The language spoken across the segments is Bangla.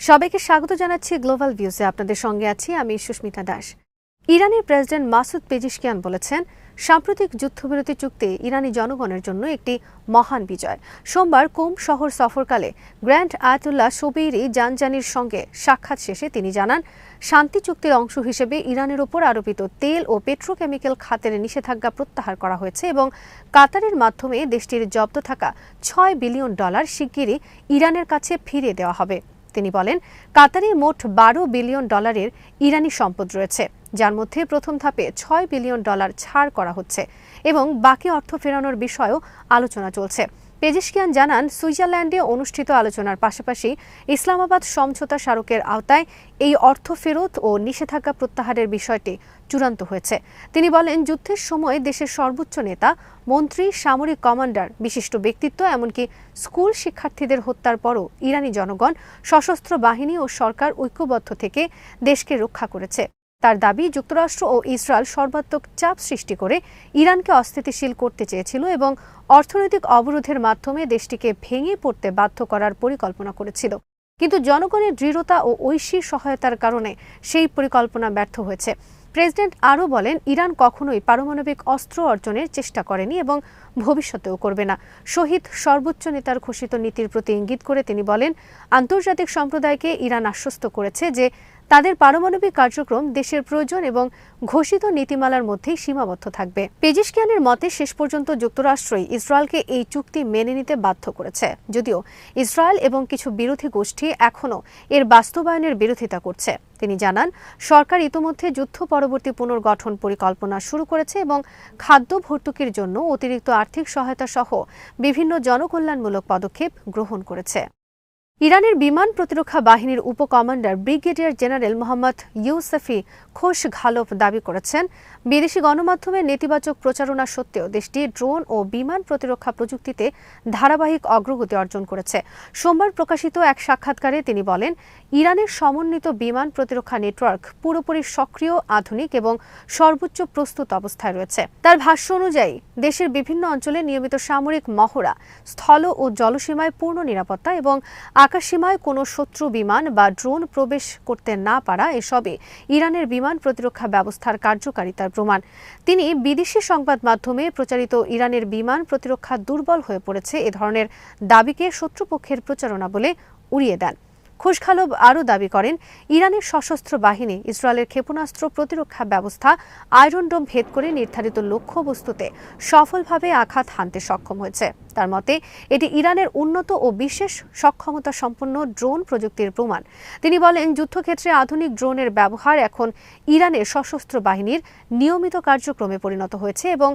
সবাইকে স্বাগত জানাচ্ছি গ্লোবাল ভিউজে। আপনাদের সঙ্গে আছি আমি সুস্মিতা দাস। ইরানের প্রেসিডেন্ট মাসুদ পেজিশকিয়ান বলেছেন, সাম্প্রতিক যুদ্ধবিরতি চুক্তি ইরানি জনগণের জন্য একটি মহান বিজয়। সোমবার কোম শহর সফরকালে গ্র্যান্ড আয়াতুল্লাহ শোবেইরি জানজানির সঙ্গে সাক্ষাৎ শেষে তিনি জানান, শান্তি চুক্তির অংশ হিসেবে ইরানের ওপর আরোপিত তেল ও পেট্রোকেমিক্যাল খাতের নিষেধাজ্ঞা প্রত্যাহার করা হয়েছে এবং কাতারের মাধ্যমে দেশটির জব্দ থাকা $6 বিলিয়ন শিগগিরই ইরানের কাছে ফিরিয়ে দেওয়া হবে। তিনি বলেন, কাতারে মোট $12 বিলিয়ন ইরানি সম্পদ রয়েছে, যার মধ্যে প্রথম ধাপে $6 বিলিয়ন ছাড় করা হচ্ছে এবং বাকি অর্থ ফেরানোর বিষয়েও আলোচনা চলছে। পেজিশকিয়ান জানান, সুইজারল্যান্ডে অনুষ্ঠিত আলোচনার পাশাপাশি ইসলামাবাদ সমঝোতা স্মারকের আওতায় এই অর্থ ফেরত ও নিষেধাজ্ঞা প্রত্যাহারের বিষয়টি চূড়ান্ত হয়েছে। তিনি বলেন, যুদ্ধের সময় দেশের সর্বোচ্চ নেতা, মন্ত্রী, সামরিক কমান্ডার, বিশিষ্ট ব্যক্তিত্ব, এমনকি স্কুল শিক্ষার্থীদের হত্যার পরও ইরানি জনগণ, সশস্ত্র বাহিনী ও সরকার ঐক্যবদ্ধ থেকে দেশকে রক্ষা করেছে। তার দাবি, যুক্তরাষ্ট্র ও ইসরায়েল সর্বাত্মক চাপ সৃষ্টি করে ইরানকে অস্থিতিশীল করতে চেয়েছিল এবং অর্থনৈতিক অবরোধের মাধ্যমে দেশটিকে ভেঙে পড়তে বাধ্য করার পরিকল্পনা করেছিল। কিন্তু জনগণের দৃঢ়তা ও ঐশী সহায়তার কারণে সেই পরিকল্পনা ব্যর্থ হয়েছে। প্রেসিডেন্ট আরও বলেন, ইরান কখনোই পারমাণবিক অস্ত্র অর্জনের চেষ্টা করেনি এবং ভবিষ্যতেও করবে না। শহীদ সর্বোচ্চ নেতার ঘোষিত নীতির প্রতি ইঙ্গিত করে তিনি বলেন, আন্তর্জাতিক সম্প্রদায়কে ইরান আশ্বস্ত করেছে যে তাদের পারমাণবিক কার্যক্রম দেশের প্রয়োজন এবং ঘোষিত নীতিমালার মধ্যেই সীমাবদ্ধ থাকবে। পেজিশকিয়ানের মতে, শেষ পর্যন্ত যুক্তরাষ্ট্রই ইসরায়েলকে এই চুক্তি মেনে নিতে বাধ্য করেছে, যদিও ইসরায়েল এবং কিছু বিরোধী গোষ্ঠী এখনও এর বাস্তবায়নের বিরোধিতা করছে। তিনি জানান, সরকার ইতোমধ্যে যুদ্ধ পরবর্তী পুনর্গঠন পরিকল্পনা শুরু করেছে এবং খাদ্য ভর্তুকির জন্য অতিরিক্ত আর্থিক সহায়তা সহ বিভিন্ন জনকল্যাণমূলক পদক্ষেপ গ্রহণ করেছে। ইরানের বিমান প্রতিরক্ষা বাহিনীর উপকমান্ডার ব্রিগেডিয়ার জেনারেল মোহাম্মদ ইউসেফি খোশঘালভ দাবি করেছেন, বিদেশি গণমাধ্যমের নেতিবাচক প্রচারণা সত্ত্বেও দেশটি ড্রোন ও বিমান প্রতিরক্ষা প্রযুক্তিতে ধারাবাহিক অগ্রগতি অর্জন করেছে। সোমবার প্রকাশিত এক সাক্ষাৎকারে তিনি বলেন, ইরানের সমন্বিত বিমান প্রতিরক্ষা নেটওয়ার্ক পুরোপুরি সক্রিয়, আধুনিক এবং সর্বোচ্চ প্রস্তুত অবস্থায় রয়েছে। তার ভাষ্য অনুযায়ী, দেশের বিভিন্ন অঞ্চলে নিয়মিত সামরিক মহড়া, স্থল ও জলসীমায় পূর্ণ নিরাপত্তা এবং আকাশসীমায় কোনো শত্রু বিমান বা ড্রোন প্রবেশ করতে না পারা, এসবে ইরানের বিমান প্রতিরক্ষা ব্যবস্থার কার্যকারিতার প্রমাণ। তিনি বিদেশি সংবাদ মাধ্যমে প্রচারিত ইরানের বিমান প্রতিরক্ষা দুর্বল হয়ে পড়েছে এ ধরনের দাবিকে শত্রুপক্ষের প্রচারণা বলে উড়িয়ে দেন। খোশঘালভ আরও দাবি করেন, ইরানের সশস্ত্র বাহিনী ইসরায়েলের ক্ষেপণাস্ত্র প্রতিরক্ষা ব্যবস্থা আয়রন ডোম ভেদ করে নির্ধারিত লক্ষ্যবস্তুতে সফলভাবে আঘাত হানতে সক্ষম হয়েছে। তার মতে, এটি ইরানের উন্নত ও বিশেষ সক্ষমতা সম্পন্ন ড্রোন প্রযুক্তির প্রমাণ। তিনি বলেন, যুদ্ধক্ষেত্রে আধুনিক ড্রোনের ব্যবহার এখন ইরানের সশস্ত্র বাহিনীর নিয়মিত কার্যক্রমে পরিণত হয়েছে এবং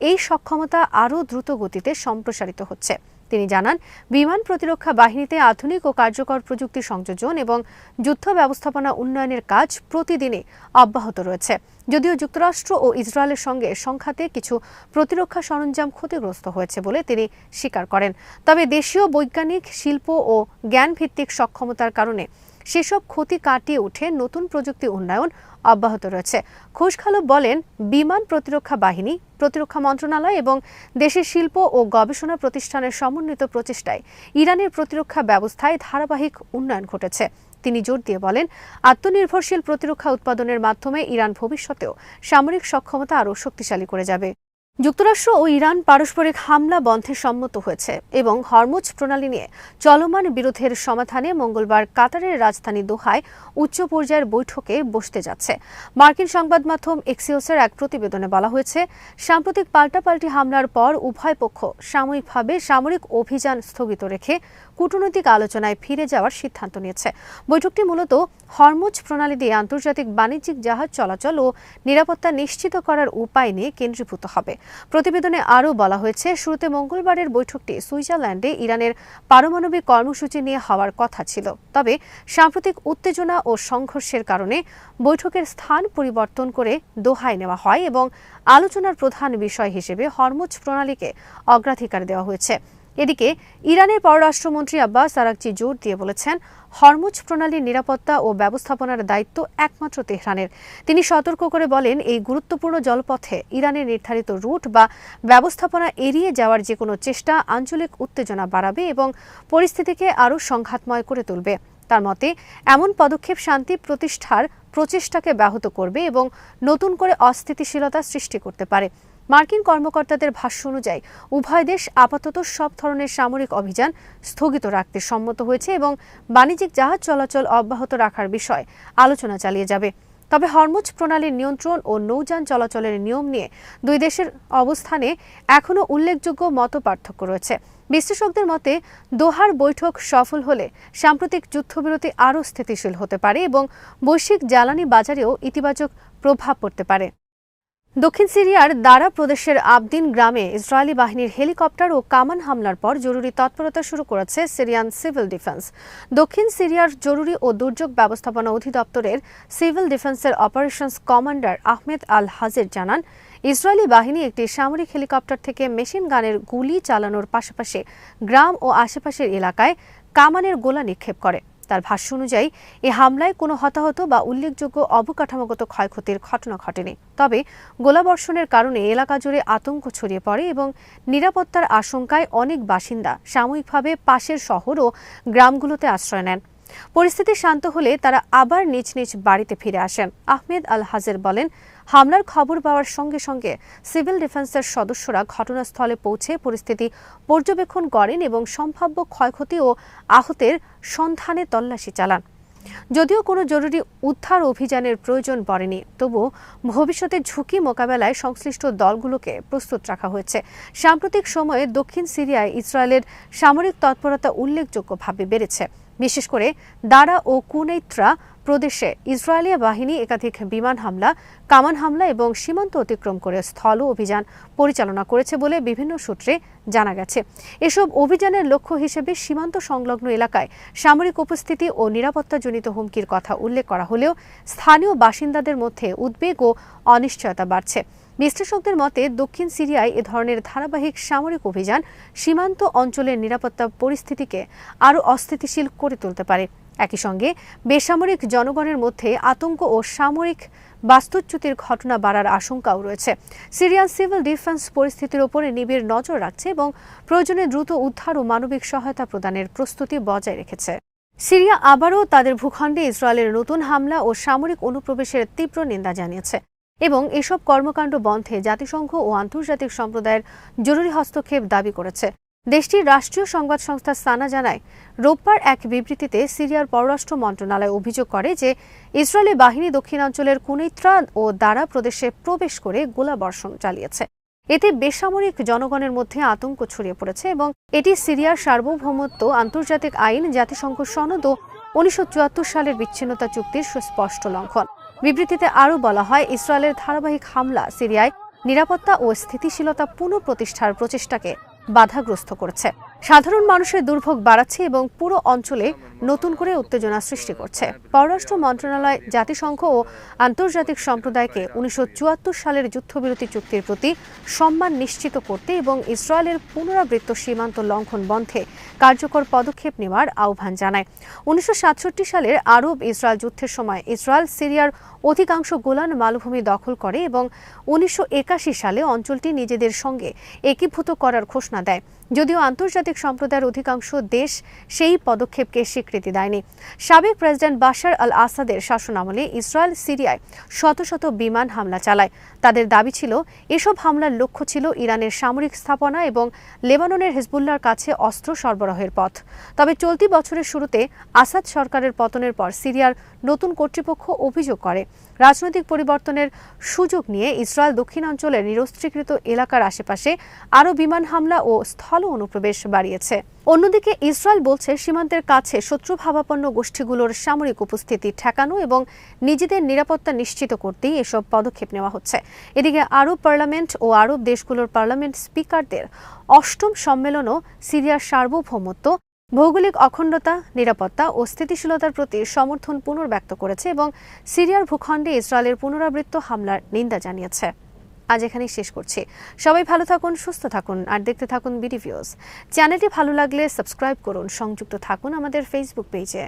এই সক্ষমতা আরও দ্রুত গতিতে সম্প্রসারিত হচ্ছে। তিনি জানান, বিমান প্রতিরক্ষা বাহিনীতে আধুনিক ও কার্যকর প্রযুক্তি সংযোজন এবং যুদ্ধ ব্যবস্থাপনা উন্নয়নের কাজ প্রতিদিনই অব্যাহত রয়েছে। যদিও যুক্তরাষ্ট্র ও ইসরায়েলের সঙ্গে সংঘাতে কিছু প্রতিরক্ষা সরঞ্জাম ক্ষতিগ্রস্ত হয়েছে বলে তিনি স্বীকার করেন, তবে দেশীয় বৈজ্ঞানিক, শিল্প ও জ্ঞানভিত্তিক সক্ষমতার কারণে সেসব ক্ষতি কাটিয়ে উঠে নতুন প্রযুক্তি উন্নয়ন অব্যাহত রয়েছে। খোশঘালভ বলেন, বিমান প্রতিরক্ষা বাহিনী, প্রতিরক্ষা মন্ত্রণালয় এবং দেশের শিল্প ও গবেষণা প্রতিষ্ঠানের সমন্বিত প্রচেষ্টায় ইরানের প্রতিরক্ষা ব্যবস্থায় ধারাবাহিক উন্নয়ন ঘটেছে। তিনি জোর দিয়ে বলেন, আত্মনির্ভরশীল প্রতিরক্ষা উৎপাদনের মাধ্যমে ইরান ভবিষ্যতেও সামরিক সক্ষমতা আরও শক্তিশালী করে যাবে। যুক্তরাষ্ট্র ও ইরান পারস্পরিক হামলা বন্ধে সম্মত হয়েছে এবং হরমুজ প্রণালী নিয়ে চলমান বিরোধের সমাধানে মঙ্গলবার কাতারের রাজধানী দোহায় উচ্চ পর্যায়ের বৈঠকে বসতে যাচ্ছে। মার্কিন সংবাদ মাধ্যম এক্সিওসের এক প্রতিবেদনে বলা হয়েছে, সাম্প্রতিক পাল্টাপাল্টি হামলার পর উভয় পক্ষ সাময়িকভাবে সামরিক অভিযান স্থগিত রেখে কূটনৈতিক আলোচনায় ফিরে যাওয়ার সিদ্ধান্ত নিয়েছে। বৈঠকটি মূলত হরমুজ প্রণালী দিয়ে আন্তর্জাতিক বাণিজ্যিক জাহাজ চলাচল ও নিরাপত্তা নিশ্চিত করার উপায় নিয়ে কেন্দ্রীভূত হবে। প্রতিবেদনে আরও বলা হয়েছে, শুরুতে মঙ্গলবারের বৈঠকটি সুইজারল্যান্ডে ইরানের পারমাণবিক কর্মসূচি নিয়ে হওয়ার কথা ছিল, তবে সাম্প্রতিক উত্তেজনা ও সংঘর্ষের কারণে বৈঠকের স্থান পরিবর্তন করে দোহায় নেওয়া হয় এবং আলোচনার প্রধান বিষয় হিসেবে হরমুজ প্রণালীকে অগ্রাধিকার দেওয়া হয়েছে। এদিকে ইরানের পররাষ্ট্রমন্ত্রী আব্বাস আরাগচি জোর দিয়ে বলেছেন, হরমুজ প্রণালীর নিরাপত্তা ও ব্যবস্থাপনার দায়িত্ব একমাত্র তেহরানের। তিনি সতর্ক করে বলেন, এই গুরুত্বপূর্ণ জলপথে ইরানের নির্ধারিত রুট বা ব্যবস্থাপনা এড়িয়ে যাওয়ার যে কোনো চেষ্টা আঞ্চলিক উত্তেজনা বাড়াবে এবং পরিস্থিতিকে আরও সংঘাতময় করে তুলবে। তার মতে এমন পদক্ষেপ শান্তি প্রতিষ্ঠার প্রচেষ্টাকে ব্যাহত করবে এবং নতুন করে অস্থিতিশীলতা সৃষ্টি করতে পারে। মার্কিন কর্মকর্তাদের ভাষ্য অনুযায়ী উভয় দেশ আপাতত সব ধরনের সামরিক অভিযান স্থগিত রাখতে সম্মত হয়েছে এবং বাণিজ্যিক জাহাজ চলাচল অব্যাহত রাখার বিষয়ে আলোচনা চালিয়ে যাবে। তবে হরমুজ প্রণালীর নিয়ন্ত্রণ ও নৌযান চলাচলের নিয়ম নিয়ে দুই দেশের অবস্থানে এখনও উল্লেখযোগ্য মতপার্থক্য রয়েছে। বিশ্লেষকদের মতে দোহার বৈঠক সফল হলে সাম্প্রতিক যুদ্ধবিরতি আরও স্থিতিশীল হতে পারে এবং বৈশ্বিক জ্বালানি বাজারেও ইতিবাচক প্রভাব পড়তে পারে। দক্ষিণ সিরিয়ার দারা প্রদেশের আবদিন গ্রামে ইসরায়েলি বাহিনীর হেলিকপ্টার ও কামান হামলার পর জরুরি তৎপরতা শুরু করেছে সিরিয়ান সিভিল ডিফেন্স। দক্ষিণ সিরিয়ার জরুরি ও দুর্যোগ ব্যবস্থাপনা অধিদপ্তরের সিভিল ডিফেন্সের অপারেশনস কমান্ডার আহমেদ আল হাজির জানান, ইসরায়েলি বাহিনী একটি সামরিক হেলিকপ্টার থেকে মেশিন গানের গুলি চালানোর পাশাপাশি গ্রাম ও আশেপাশের এলাকায় কামানের গোলা নিক্ষেপ করে। তার ভাষ্য অনুযায়ী এ হামলায় কোনো হতাহত বা উল্লেখযোগ্য অবকাঠামোগত ক্ষয়ক্ষতির ঘটনা ঘটেনি। তবে গোলাবর্ষণের কারণে এলাকা জুড়ে আতঙ্ক ছড়িয়ে পড়ে এবং নিরাপত্তার আশঙ্কায় অনেক বাসিন্দা সাময়িকভাবে পাশের শহর ও গ্রামগুলোতে আশ্রয় নেন। পরিস্থিতি শান্ত হলে তারা আবার নিজ নিজ বাড়িতে ফিরে আসেন। আহমেদ আল হাজের বলেন, হামলার খবর পাওয়ার সঙ্গে সঙ্গে সিভিল ডিফেন্সের সদস্যরা ঘটনাস্থলে পৌঁছে পরিস্থিতি পর্যবেক্ষণ করেন এবং সম্ভাব্য ক্ষয়ক্ষতি ও আহতের সন্ধানে তল্লাশি চালান। যদিও কোনো জরুরি উদ্ধার অভিযানের প্রয়োজন পড়েনি, তবুও ভবিষ্যতে ঝুঁকি মোকাবেলায় সংশ্লিষ্ট দলগুলোকে প্রস্তুত রাখা হয়েছে। সাম্প্রতিক সময়ে দক্ষিণ সিরিয়ায় ইসরায়েলের সামরিক তৎপরতা উল্লেখযোগ্যভাবে বেড়েছে। বিশেষ করে দারা ও কুনেইত্রা প্রদেশে ইসরায়েলি বাহিনী একাধিক বিমান হামলা, কামান হামলা এবং সীমান্ত অতিক্রম করে স্থল অভিযান পরিচালনা করেছে বলে বিভিন্ন সূত্রে জানা গেছে। এসব অভিযানের লক্ষ্য হিসেবে সীমান্ত সংলগ্ন এলাকায় সামরিক উপস্থিতি ও নিরাপত্তাজনিত হুমকির কথা উল্লেখ করা হলেও স্থানীয় বাসিন্দাদের মধ্যে উদ্বেগ ও অনিশ্চয়তা বাড়ছে। বিশ্লেষকদের মতে দক্ষিণ সিরিয়ায় এ ধরনের ধারাবাহিক সামরিক অভিযান সীমান্ত অঞ্চলের নিরাপত্তা পরিস্থিতিকে আরও অস্থিতিশীল করে তুলতে পারে। একই সঙ্গে বেসামরিক জনগণের মধ্যে আতঙ্ক ও সামরিক বাস্তুচ্যুতির ঘটনা বাড়ার আশঙ্কাও রয়েছে। সিরিয়ান সিভিল ডিফেন্স পরিস্থিতির উপরে নিবিড় নজর রাখছে এবং প্রয়োজনে দ্রুত উদ্ধার ও মানবিক সহায়তা প্রদানের প্রস্তুতি বজায় রেখেছে। সিরিয়া আবারও তাদের ভূখণ্ডে ইসরায়েলের নতুন হামলা ও সামরিক অনুপ্রবেশের তীব্র নিন্দা জানিয়েছে এবং এসব কর্মকাণ্ড বন্ধে জাতিসংঘ ও আন্তর্জাতিক সম্প্রদায়ের জরুরি হস্তক্ষেপ দাবি করেছে। দেশটির রাষ্ট্রীয় সংবাদ সংস্থা সানা জানায়, রোববার এক বিবৃতিতে সিরিয়ার পররাষ্ট্র মন্ত্রণালয় অভিযোগ করে যে ইসরায়েলি বাহিনী দক্ষিণাঞ্চলের কুনেইত্রা ও দারা প্রদেশে প্রবেশ করে গোলাবর্ষণ চালিয়েছে। এতে বেসামরিক জনগণের মধ্যে আতঙ্ক ছড়িয়ে পড়েছে এবং এটি সিরিয়ার সার্বভৌমত্ব, আন্তর্জাতিক আইন, জাতিসংঘ সনদ ও 1974 সালের বিচ্ছিন্নতা চুক্তির সুস্পষ্ট লঙ্ঘন। বিবৃতিতে আরও বলা হয়, ইসরায়েলের ধারাবাহিক হামলা সিরিয়ায় নিরাপত্তা ও স্থিতিশীলতা পুনঃপ্রতিষ্ঠার প্রচেষ্টাকে বাধাগ্রস্ত করেছে, সাধারণ মানুষের দুর্ভোগ বাড়াচ্ছে এবং পুরো অঞ্চলে নতুন করে উত্তেজনা সৃষ্টি করছে। পররাষ্ট্র মন্ত্রণালয় জাতিসংঘ ও আন্তর্জাতিক সম্প্রদায়কে 1974 সালের যুদ্ধবিরতি চুক্তির প্রতি সম্মান নিশ্চিত করতে এবং ইসরায়েলের পুনরাবৃত্ত সীমান্ত লঙ্ঘন বন্ধে কার্যকর পদক্ষেপ নেওয়ার আহ্বান জানায়। 1967 সালের আরব ইসরায়েল যুদ্ধের সময় ইসরায়েল সিরিয়ার অধিকাংশ গোলান মালভূমি দখল করে এবং 1981 সালে অঞ্চলটি নিজেদের সঙ্গে একীভূত করার ঘোষণা দেয়। যদিও আন্তর্জাতিক সম্প্রদায়ের অধিকাংশ দেশ সেই পদক্ষেপকে স্বীকৃতি দেয়নি। সাবেক প্রেসিডেন্ট বাশার আল আসাদের শাসনামলে ইসরায়েল সিরিয়ায় শত শত বিমান হামলা চালায়। তাদের দাবি ছিল এসব হামলার লক্ষ্য ছিল ইরানের সামরিক স্থাপনা এবং লেবাননের হিজবুল্লাহর কাছে অস্ত্র সরবরাহের পথ। তবে চলতি বছরের শুরুতে আসাদ সরকারের পতনের পর সিরিয়ার নতুন কর্তৃপক্ষ অভিযোগ করে রাজনৈতিক পরিবর্তনের সুযোগ নিয়ে ইসরায়েল দক্ষিণাঞ্চলের নিরস্ত্রীকৃত এলাকার আশেপাশে আরও বিমান হামলা ও স্থল অনুপ্রবেশ বাড়িয়েছে। অন্যদিকে ইসরায়েল বলছে সীমান্তের কাছে শত্রুভাবাপন্ন গোষ্ঠীগুলোর সামরিক উপস্থিতি ঠেকানো এবং নিজেদের নিরাপত্তা নিশ্চিত করতেই এসব পদক্ষেপ নেওয়া হচ্ছে। এদিকে আরব পার্লামেন্ট ও আরব দেশগুলোর পার্লামেন্ট স্পিকারদের 8ম সম্মেলনও সিরিয়ার সার্বভৌমত্ব, ভৌগোলিক অখণ্ডতা, নিরাপত্তা ও স্থিতিশীলতার প্রতি সমর্থন পুনর্ব্যক্ত করেছে এবং সিরিয়ার ভূখণ্ডে ইসরায়েলের পুনরাবৃত্ত হামলার নিন্দা জানিয়েছে। আজ এখানেই শেষ করছি। সবাই ভালো থাকুন, সুস্থ থাকুন আর দেখতে থাকুন বিডি ভিউজ। চ্যানেলটি ভালো লাগলে সাবস্ক্রাইব করুন, সংযুক্ত থাকুন আমাদের ফেসবুক পেজে।